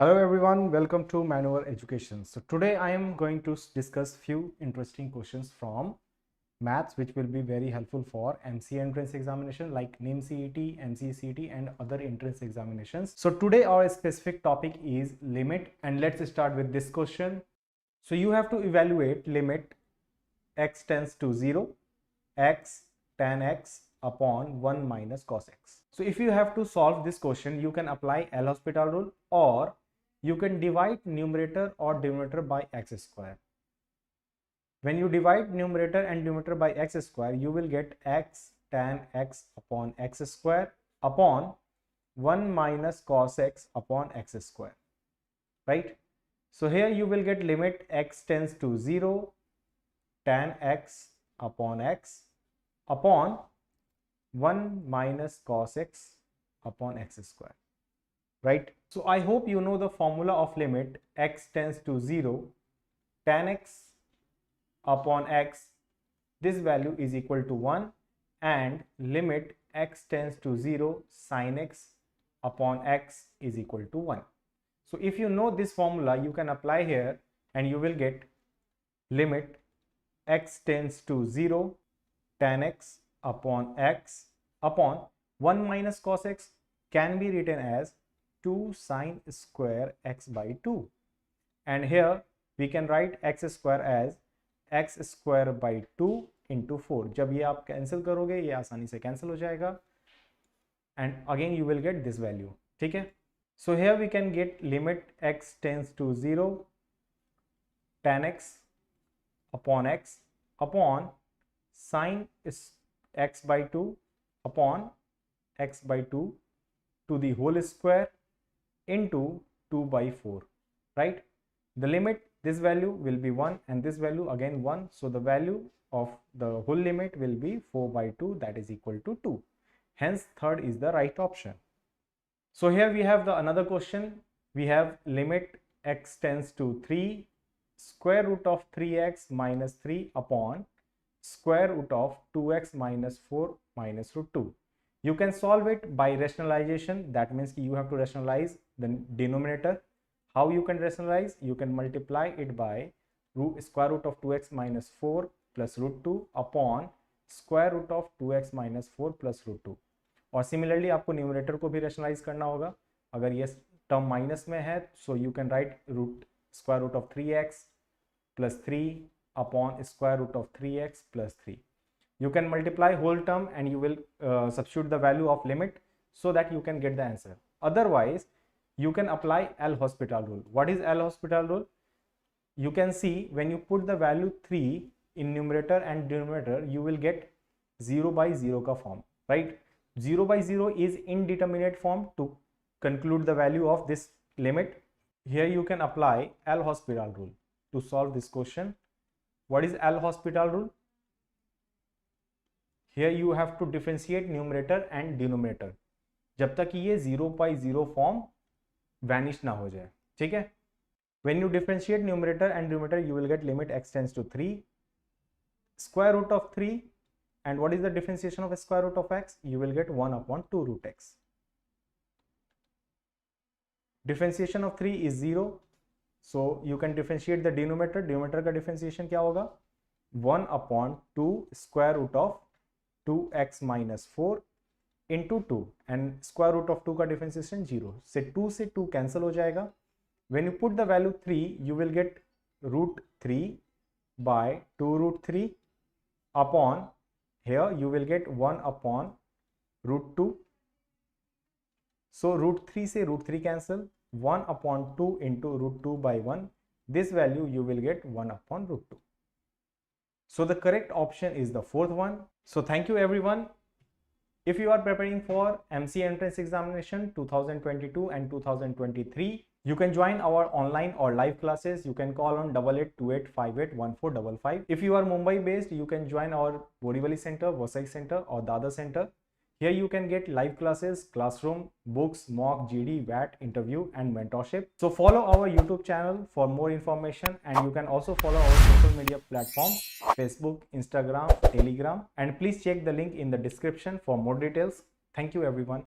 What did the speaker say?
Hello everyone, welcome to Manoeuvre Education. So today I am going to discuss few interesting questions from maths which will be very helpful for MCA entrance examination like NIMCET, MCACET and other entrance examinations. So today our specific topic is limit, and let's start with this question. So you have to evaluate limit x tends to 0, x tan x upon 1 minus cos x. So if you have to solve this question, you can apply L'Hospital rule, or you can divide numerator or denominator by x square. When you divide numerator and denominator by x square, you will get x tan x upon x square upon 1 minus cos x upon x square, right? So here you will get limit x tends to 0, tan x upon x upon 1 minus cos x upon x square, right? So I hope you know the formula of limit x tends to 0, tan x upon x, this value is equal to 1, and limit x tends to 0, sin x upon x is equal to 1. So if you know this formula, you can apply here and you will get limit x tends to 0, tan x upon x upon 1 minus cos x can be written as 2 sin square x by 2, and here we can write x square as x square by 2 into 4. जब ये आप cancel करोगे ये आसानी से cancel हो जाएगा, and again you will get this value. ठीक है? So here we can get limit x tends to 0, tan x upon x upon sin x by 2 upon x by 2 to the whole square into 2 by 4, right? The limit, this value will be 1 and this value again 1, so the value of the whole limit will be 4 by 2, that is equal to 2. Hence third is the right option. So here we have the another question. We have limit x tends to 3, square root of 3x minus 3 upon square root of 2x minus 4 minus root 2. You can solve it by rationalization. That means you have to rationalize the denominator. How you can rationalize? You can multiply it by square root of 2x minus 4 plus root 2 upon square root of 2x minus 4 plus root 2. और similarly आपको numerator को भी rationalise करना होगा. अगर ये term minus में है, so you can write root square root of 3x plus 3 upon square root of 3x plus 3. You can multiply whole term and you will substitute the value of limit so that you can get the answer. Otherwise, you can apply L'Hospital rule. What is L'Hospital rule? You can see when you put the value 3 in numerator and denominator, you will get 0 by 0 ka form, right? 0 by 0 is indeterminate form to conclude the value of this limit. Here you can apply L'Hospital rule to solve this question. What is L'Hospital rule? Here you have to differentiate numerator and denominator जब तक ये 0 by 0 form vanish ना हो जाए. ठीक है? When you differentiate numerator and denominator, you will get limit x tends to 3, square root of 3, and what is the differentiation of a square root of x? You will get 1 upon 2 root x. Differentiation of 3 is 0, so you can differentiate the denominator. Denominator का differentiation क्या होगा? 1 upon 2 square root of 2x minus 4 into 2, and square root of 2 का differentiation 0. से 2 से 2 cancel हो जाएगा. When you put the value 3, you will get root 3 by 2 root 3 upon, here you will get 1 upon root 2. So root 3 से root 3 cancel, 1 upon 2 into root 2 by 1. This value you will get 1 upon root 2. So the correct option is the fourth one. So thank you everyone. If you are preparing for MCA entrance examination 2022 and 2023, you can join our online or live classes. You can call on 8828581455. If you are Mumbai based, you can join our Borivali center, Vasai center or Dadar center. Here you can get live classes, classroom, books, mock, GD, VAT, interview and mentorship. So follow our YouTube channel for more information, and you can also follow our social media platform, Facebook, Instagram, Telegram, and please check the link in the description for more details. Thank you everyone.